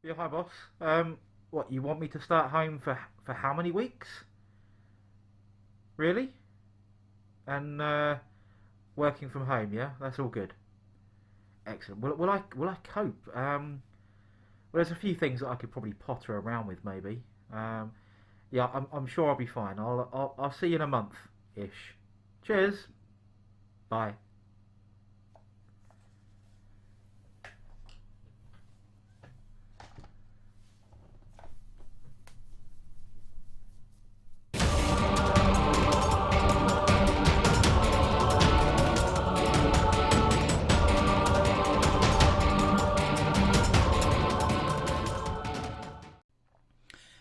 Yeah, hi boss. What you want me to start home for how many weeks? Really? And working from home, yeah, that's all good. Excellent. Will I cope? Well, there's a few things that I could probably potter around with, maybe. Um, yeah, I'm sure I'll be fine. I'll see you in a month ish. Cheers. Bye.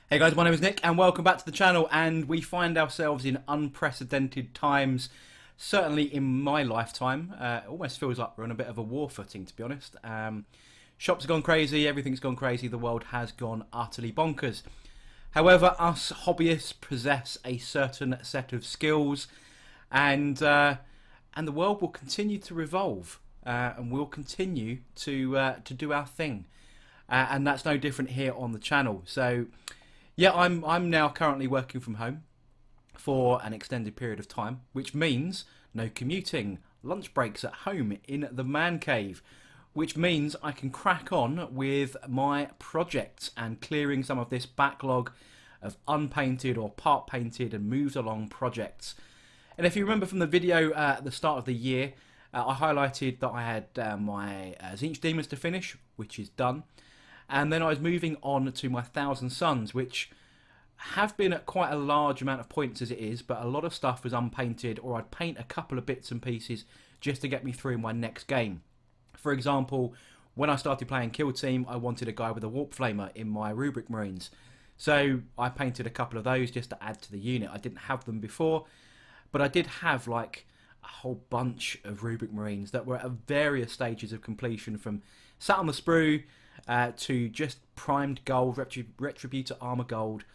Hey guys, my name is Nick and welcome back to the channel, and we find ourselves in unprecedented times, certainly in my lifetime. It almost feels like we're on a bit of a war footing, to be honest. Shops have gone crazy, everything's gone crazy, the world has gone utterly bonkers. However, us hobbyists possess a certain set of skills, and the world will continue to revolve, and we'll continue to do our thing. And that's no different here on the channel. So yeah, I'm now currently working from home for an extended period of time, which means no commuting, lunch breaks at home in the man cave, which means I can crack on with my projects and clearing some of this backlog of unpainted or part painted and moved along projects. And if you remember from the video at the start of the year, I highlighted that I had my Zinch Demons to finish, which is done. And then I was moving on to my Thousand Suns, which have been at quite a large amount of points as it is, but a lot of stuff was unpainted, or I'd paint a couple of bits and pieces just to get me through my next game. For example, when I started playing Kill Team, I wanted a guy with a Warp Flamer in my Rubric Marines. So I painted a couple of those just to add to the unit. I didn't have them before, but I did have like a whole bunch of Rubric Marines that were at various stages of completion, from sat on the sprue to just primed gold, Retributor armor gold,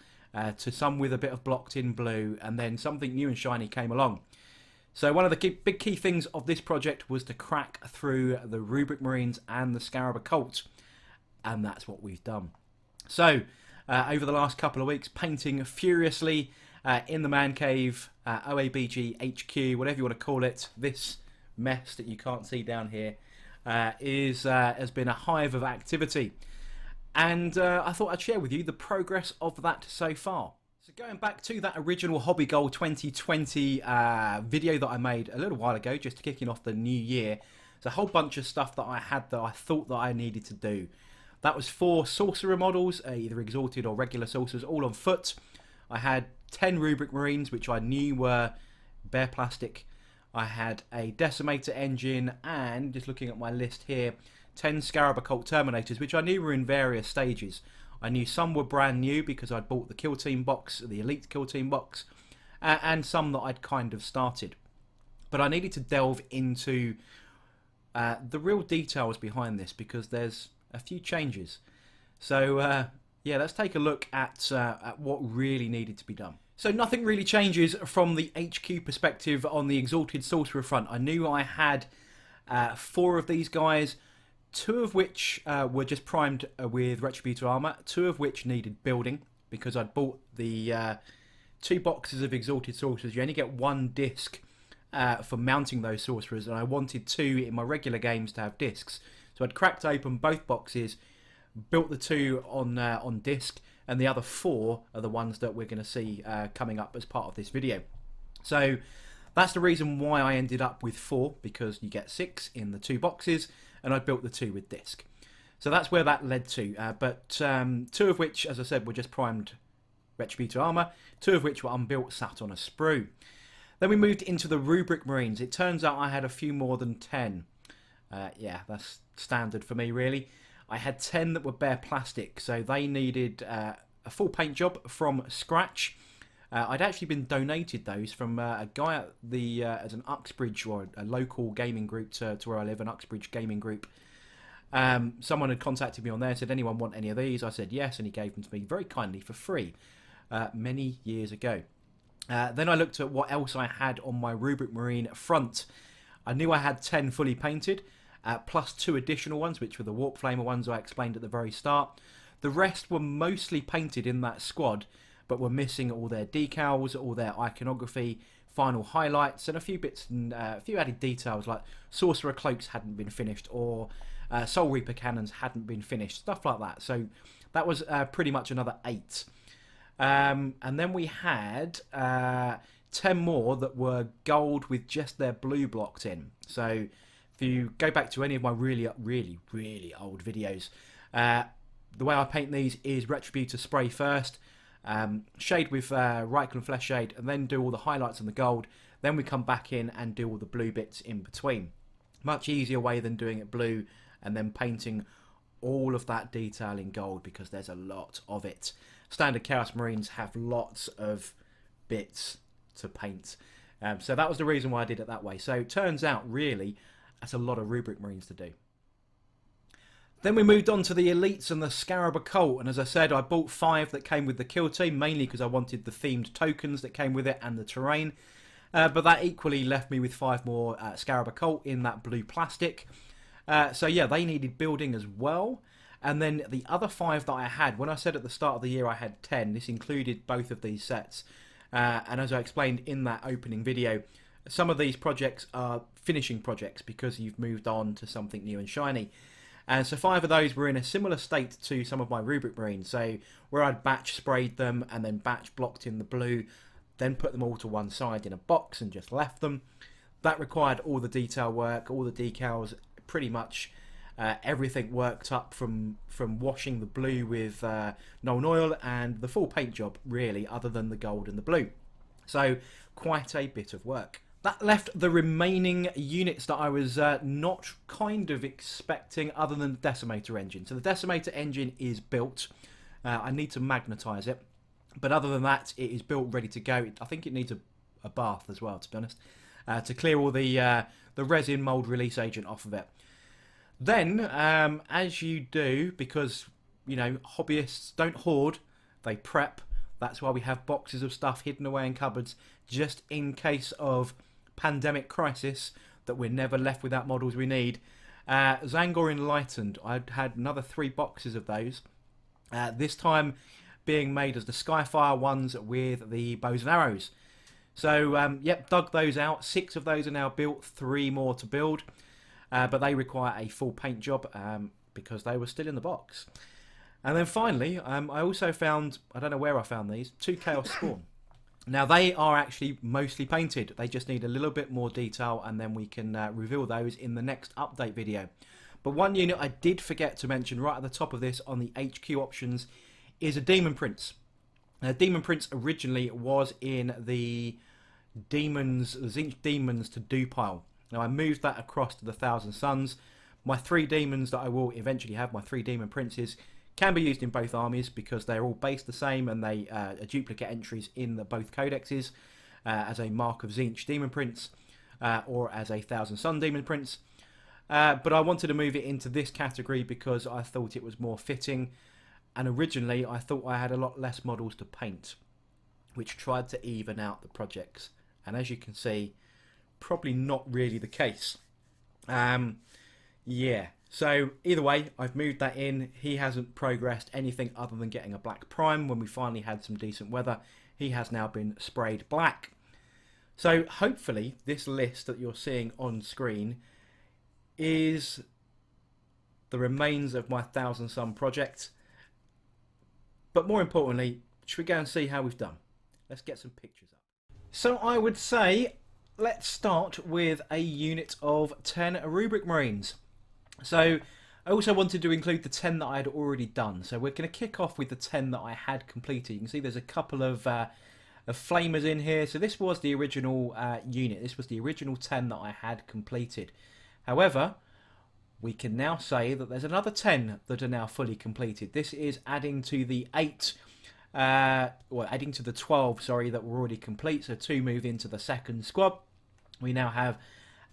to some with a bit of blocked in blue, and then something new and shiny came along. So one of the big key things of this project was to crack through the Rubric Marines and the Scarab Occult, and that's what we've done. So over the last couple of weeks, painting furiously in the man cave, OABG HQ, whatever you want to call it. This mess that you can't see down here has been a hive of activity, and I thought I'd share with you the progress of that so far. So going back to that original Hobby Goal 2020 video that I made a little while ago, just kicking off the new year, there's a whole bunch of stuff that I had that I thought that I needed to do. That was 4 sorcerer models, either exalted or regular sorcerers, all on foot. I had 10 Rubric Marines, which I knew were bare plastic. I had a Decimator engine, and just looking at my list here, 10 Scarab Occult Terminators, which I knew were in various stages. I knew some were brand new because I'd bought the Kill Team box, the Elite Kill Team box, and some that I'd kind of started. But I needed to delve into the real details behind this, because there's a few changes. So yeah, let's take a look at what really needed to be done. So nothing really changes from the HQ perspective on the Exalted Sorcerer front. I knew I had 4 of these guys, 2 of which were just primed with Retributor armor, 2 of which needed building, because I'd bought the 2 boxes of Exalted Sorcerers. You only get 1 disc for mounting those sorcerers, and I wanted 2 in my regular games to have discs. So I'd cracked open both boxes, built the 2 on disc, and the other 4 are the ones that we're going to see coming up as part of this video. So that's the reason why I ended up with 4, because you get 6 in the 2 boxes, and I built the 2 with disc. So that's where that led to, but 2 of which, as I said, were just primed Retributor armor, 2 of which were unbuilt, sat on a sprue. Then we moved into the Rubric Marines. It turns out I had a few more than 10. Yeah, that's standard for me, really. I had 10 that were bare plastic, so they needed a full paint job from scratch. I'd actually been donated those from a guy at the as an Uxbridge, or a local gaming group to where I live, an Uxbridge gaming group. Someone had contacted me on there and said, anyone want any of these? I said yes, and he gave them to me very kindly for free many years ago. Then I looked at what else I had on my Rubric Marine front. I knew I had 10 fully painted, plus 2 additional ones, which were the Warp Flamer ones I explained at the very start. The rest were mostly painted in that squad, but were missing all their decals, all their iconography, final highlights, and a few bits and a few added details like Sorcerer Cloaks hadn't been finished, or Soul Reaper Cannons hadn't been finished, stuff like that. So that was pretty much another 8. And then we had 10 more that were gold with just their blue blocked in. So if you go back to any of my really old videos, the way I paint these is Retributor spray first, shade with Reichel Flesh Shade, and then do all the highlights on the gold. Then we come back in and do all the blue bits in between. Much easier way than doing it blue and then painting all of that detail in gold, because there's a lot of it. Standard Chaos Marines have lots of bits to paint. So that was the reason why I did it that way. So it turns out, really, that's a lot of Rubric Marines to do. Then we moved on to the Elites and the Scarab Occult, and as I said, I bought 5 that came with the kill team, mainly because I wanted the themed tokens that came with it and the terrain. But that equally left me with 5 more Scarab Occult in that blue plastic. So yeah, they needed building as well. And then the other 5 that I had, when I said at the start of the year I had 10, this included both of these sets. And as I explained in that opening video, some of these projects are finishing projects because you've moved on to something new and shiny. And so 5 of those were in a similar state to some of my Rubric Marines. So where I'd batch sprayed them and then batch blocked in the blue, then put them all to one side in a box and just left them. That required all the detail work, all the decals, pretty much everything worked up from washing the blue with Nuln Oil and the full paint job, really, other than the gold and the blue. So quite a bit of work. That left the remaining units that I was not kind of expecting, other than the Decimator engine. So the Decimator engine is built. I need to magnetise it. But other than that, it is built, ready to go. I think it needs a bath as well, to be honest, to clear all the resin mould release agent off of it. Then, as you do, because, you know, hobbyists don't hoard, they prep. That's why we have boxes of stuff hidden away in cupboards, just in case of pandemic crisis, that we're never left without models we need. Zangor Enlightened, I had another 3 boxes of those. This time being made as the Skyfire ones with the bows and arrows. So, yep, dug those out. 6 of those are now built, 3 more to build. But they require a full paint job because they were still in the box. And then finally, I also found, I don't know where I found these, 2 Chaos Spawn. Now they are actually mostly painted. They just need a little bit more detail, and then we can reveal those in the next update video. But one unit I did forget to mention right at the top of this on the HQ options is a Demon Prince. Demon Prince originally was in the Zinch Demons to do pile. Now I moved that across to the Thousand Suns. My 3 demons that I will eventually have, my 3 Demon Princes, can be used in both armies because they're all based the same, and they are duplicate entries in both codexes as a Mark of Zinch Demon Prince or as a Thousand Sun Demon Prince. But I wanted to move it into this category because I thought it was more fitting, and originally I thought I had a lot less models to paint, which tried to even out the projects. And as you can see, probably not really the case. Yeah, so either way, I've moved that in. He hasn't progressed anything other than getting a black prime when we finally had some decent weather. He has now been sprayed black. So hopefully this list that you're seeing on screen is the remains of my Thousand Sun project. But more importantly, should we go and see how we've done? Let's get some pictures up. So I would say let's start with a unit of 10 Rubric Marines. So I also wanted to include the 10 that I had already done. So we're going to kick off with the 10 that I had completed. You can see there's a couple of flamers in here. So this was the original unit. This was the original 10 that I had completed. However, we can now say that there's another 10 that are now fully completed. This is adding to the 8, well, adding to the 12, sorry, that were already complete. So 2 move into the second squad. We now have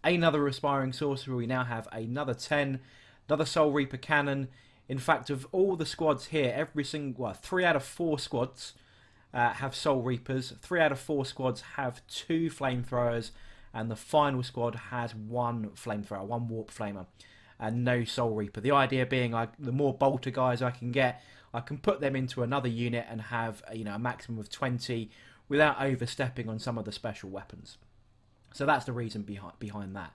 another Aspiring Sorcerer. We now have another 10, another Soul Reaper Cannon. In fact, of all the squads here, every single, well, 3 out of 4 squads have Soul Reapers. 3 out of 4 squads have 2 Flamethrowers, and the final squad has 1 Flamethrower, 1 Warp Flamer. and no Soul Reaper. The idea being, the more bolter guys I can get, I can put them into another unit and have a maximum of 20 without overstepping on some of the special weapons. So that's the reason behind that.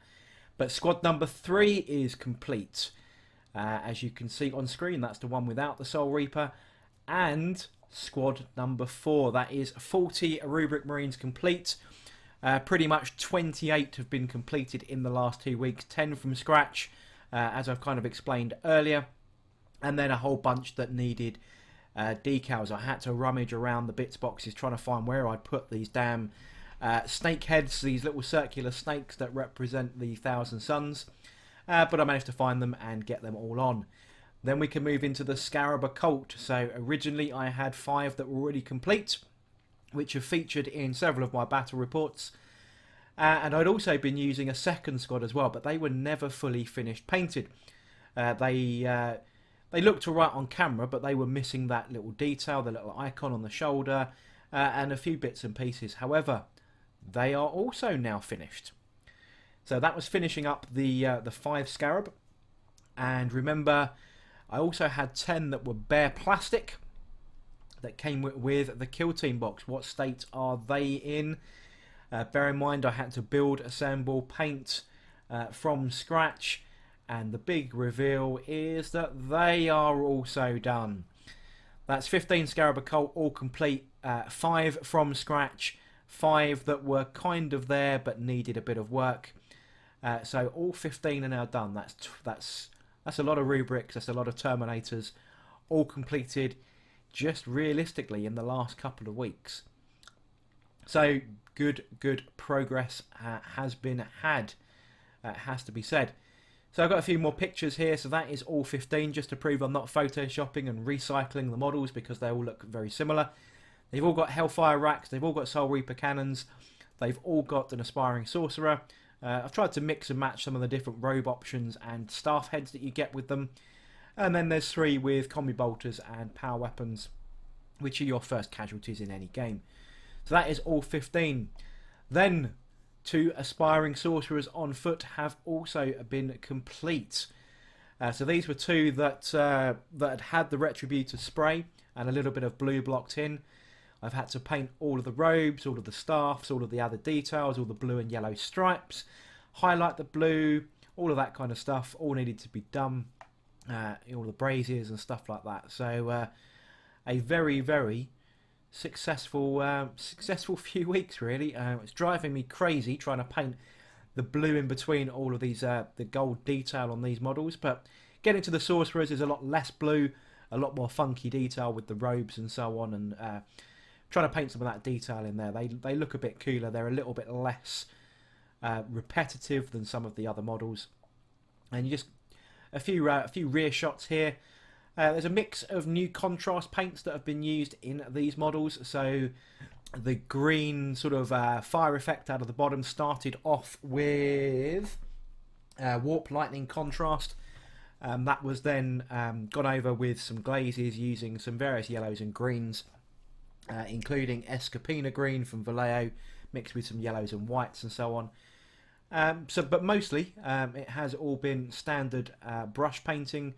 But squad number 3 is complete. As you can see on screen, that's the one without the Soul Reaper. And squad number 4, that is 40 Rubric Marines complete. Pretty much 28 have been completed in the last 2 weeks, 10 from scratch, as I've kind of explained earlier, and then a whole bunch that needed decals. I had to rummage around the bits boxes trying to find where I'd put these damn snake heads, these little circular snakes that represent the Thousand Suns, but I managed to find them and get them all on. Then we can move into the Scarab Occult. So originally I had 5 that were already complete, which have featured in several of my battle reports. And I'd also been using a second squad as well, but they were never fully finished painted. They looked alright on camera, but they were missing that little detail, the little icon on the shoulder, and a few bits and pieces. However, they are also now finished. So that was finishing up the 5 Scarab. And remember, I also had 10 that were bare plastic that came with the Kill Team box. What state are they in? Bear in mind I had to build, assemble, paint from scratch, and the big reveal is that they are also done. That's 15 Scarab Occult all complete, 5 from scratch, 5 that were kind of there but needed a bit of work. So all 15 are now done. That's a lot of rubrics, that's a lot of Terminators, all completed just realistically in the last couple of weeks. So good progress has been had, has to be said. So I've got a few more pictures here, so that is all 15, just to prove I'm not photoshopping and recycling the models, because they all look very similar. They've all got Hellfire racks, they've all got Soul Reaper cannons, they've all got an Aspiring Sorcerer. I've tried to mix and match some of the different robe options and staff heads that you get with them. And then there's 3 with combi bolters and power weapons, which are your first casualties in any game. So that is all 15. Then 2 Aspiring Sorcerers on foot have also been complete. So these were 2 that had the Retributor spray and a little bit of blue blocked in. I've had to paint all of the robes, all of the staffs, all of the other details, all the blue and yellow stripes, highlight the blue, all of that kind of stuff, all needed to be done, all the braziers and stuff like that. So a very successful few weeks really. It's driving me crazy trying to paint the blue in between all of these the gold detail on these models, but getting to the sorcerers is a lot less blue, a lot more funky detail with the robes and so on, and trying to paint some of that detail in there. They look a bit cooler. They're a little bit less repetitive than some of the other models. And you just a few rear shots here. There's a mix of new contrast paints that have been used in these models. So the green sort of fire effect out of the bottom started off with warp lightning contrast. That was then gone over with some glazes using some various yellows and greens, including Escapina green from Vallejo, mixed with some yellows and whites and so on. But mostly it has all been standard brush painting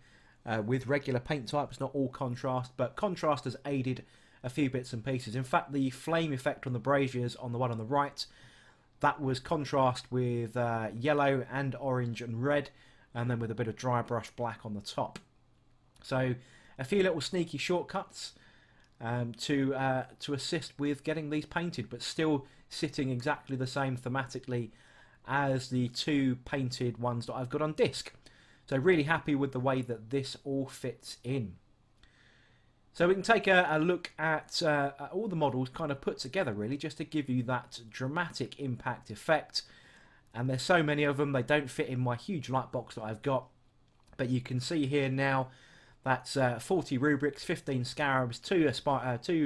with regular paint types, not all contrast, but contrast has aided a few bits and pieces. In fact, the flame effect on the braziers on the one on the right, that was contrast with yellow and orange and red, and then with a bit of dry brush black on the top. So a few little sneaky shortcuts to assist with getting these painted, but still sitting exactly the same thematically as the 2 painted ones that I've got on disc. So really happy with the way that this all fits in. So we can take a look at all the models kind of put together really, just to give you that dramatic impact effect. And there's so many of them, they don't fit in my huge light box that I've got. But you can see here now, that's 40 rubrics, 15 scarabs, 2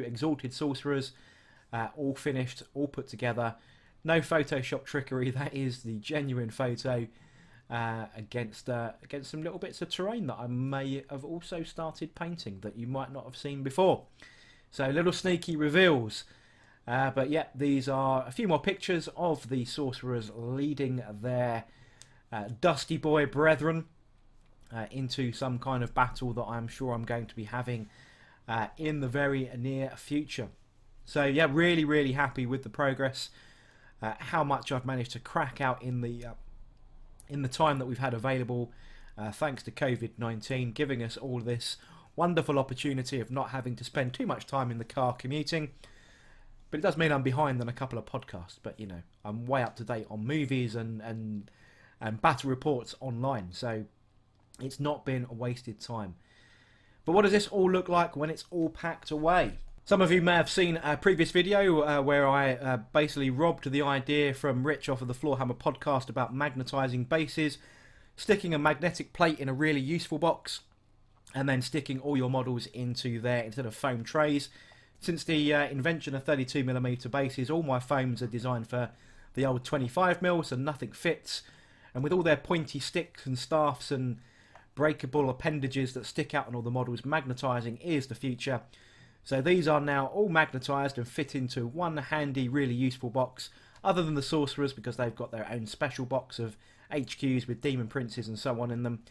exalted sorcerers, all finished, all put together. No Photoshop trickery, that is the genuine photo against some little bits of terrain that I may have also started painting that you might not have seen before. So little sneaky reveals. But yeah, these are a few more pictures of the sorcerers leading their Dusty Boy brethren. into some kind of battle that I'm sure I'm going to be having in the very near future. So yeah, really happy with the progress, how much I've managed to crack out in the time that we've had available, thanks to COVID-19 giving us all this wonderful opportunity of not having to spend too much time in the car commuting. But it does mean I'm behind on a couple of podcasts, but you know, I'm way up to date on movies and battle reports online, so it's not been a wasted time. But what does this all look like when it's all packed away? Some of you may have seen a previous video where I basically robbed the idea from Rich off of the Floorhammer podcast about magnetising bases, sticking a magnetic plate in a really useful box, and then sticking all your models into there instead of foam trays. Since the invention of 32mm bases, all my foams are designed for the old 25mm, so nothing fits. And with all their pointy sticks and staffs and breakable appendages that stick out on all the models, magnetising is the future. So these are now all magnetised and fit into one handy, really useful box, other than the sorcerers, because they've got their own special box of HQs with demon princes and so on in them.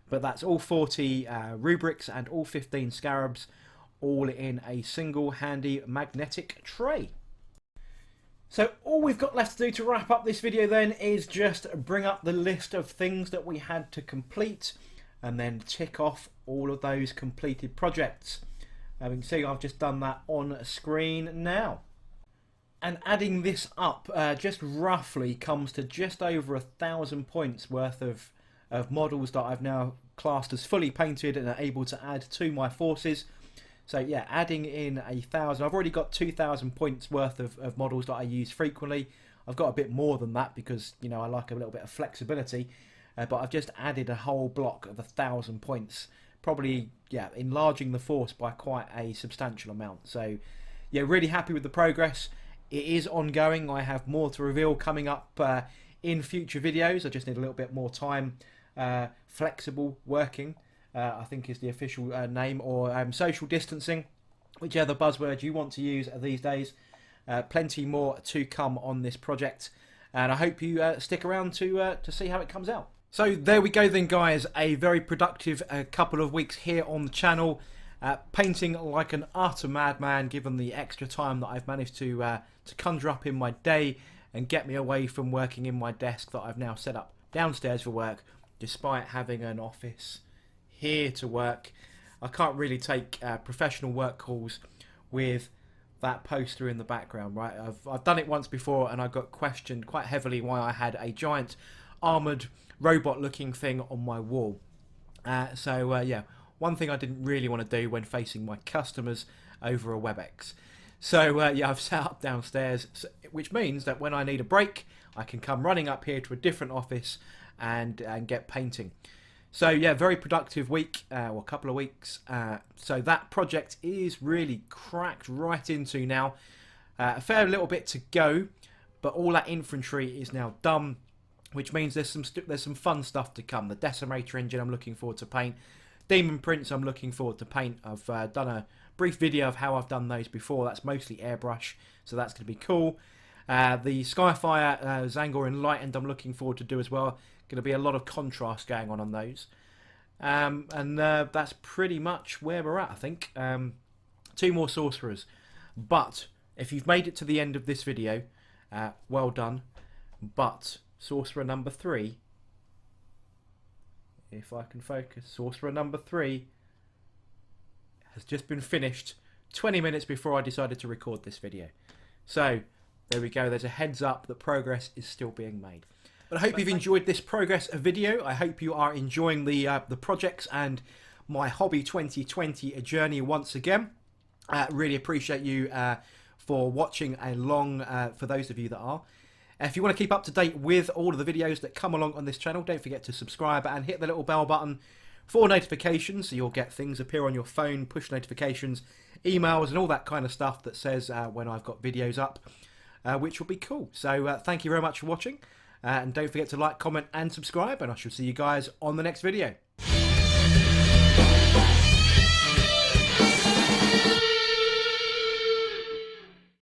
But that's all 40 rubrics and all 15 scarabs, all in a single handy magnetic tray. So all we've got left to do to wrap up this video then is just bring up the list of things that we had to complete and then tick off all of those completed projects. You can see I've just done that on screen now. And adding this up just roughly comes to just over 1,000 points worth of models that I've now classed as fully painted and are able to add to my forces. So yeah, adding in 1,000, I've already got 2,000 points worth of models that I use frequently. I've got a bit more than that because, you know, I like a little bit of flexibility. But I've just added a whole block of 1,000 points, probably, yeah, enlarging the force by quite a substantial amount. So yeah, really happy with the progress. It is ongoing. I have more to reveal coming up in future videos. I just need a little bit more time. Flexible working, I think is the official name, or social distancing, whichever buzzword you want to use these days. Plenty more to come on this project, and I hope you stick around to see how it comes out. So there we go then, guys. A very productive couple of weeks here on the channel, painting like an utter madman, given the extra time that I've managed to conjure up in my day and get me away from working in my desk that I've now set up downstairs for work, despite having an office here to work. I can't really take professional work calls with that poster in the background, right? I've done it once before and I got questioned quite heavily why I had a giant armoured robot looking thing on my wall. Yeah, one thing I didn't really want to do when facing my customers over a WebEx. So yeah, I've set up downstairs, which means that when I need a break, I can come running up here to a different office and get painting. So yeah, very productive week, or a couple of weeks. So that project is really cracked right into now. A fair little bit to go, but all that infantry is now done, which means there's some fun stuff to come. The Decimator engine I'm looking forward to paint. Demon Prince I'm looking forward to paint. I've done a brief video of how I've done those before. That's mostly airbrush, so that's going to be cool. The Skyfire Zangor Enlightened I'm looking forward to do as well. Going to be a lot of contrast going on those. That's pretty much where we're at, I think. 2 more sorcerers. But if you've made it to the end of this video, well done. But sorcerer number 3, if I can focus, sorcerer number 3 has just been finished 20 minutes before I decided to record this video. So there we go. There's a heads up that progress is still being made. But I hope you've enjoyed this progress video. I hope you are enjoying the projects and my Hobby 2020 journey once again. Really appreciate you for watching along, for those of you that are. If you want to keep up to date with all of the videos that come along on this channel, don't forget to subscribe and hit the little bell button for notifications, so you'll get things appear on your phone, push notifications, emails and all that kind of stuff that says when I've got videos up, which will be cool. So thank you very much for watching. And don't forget to like, comment and subscribe, and I shall see you guys on the next video.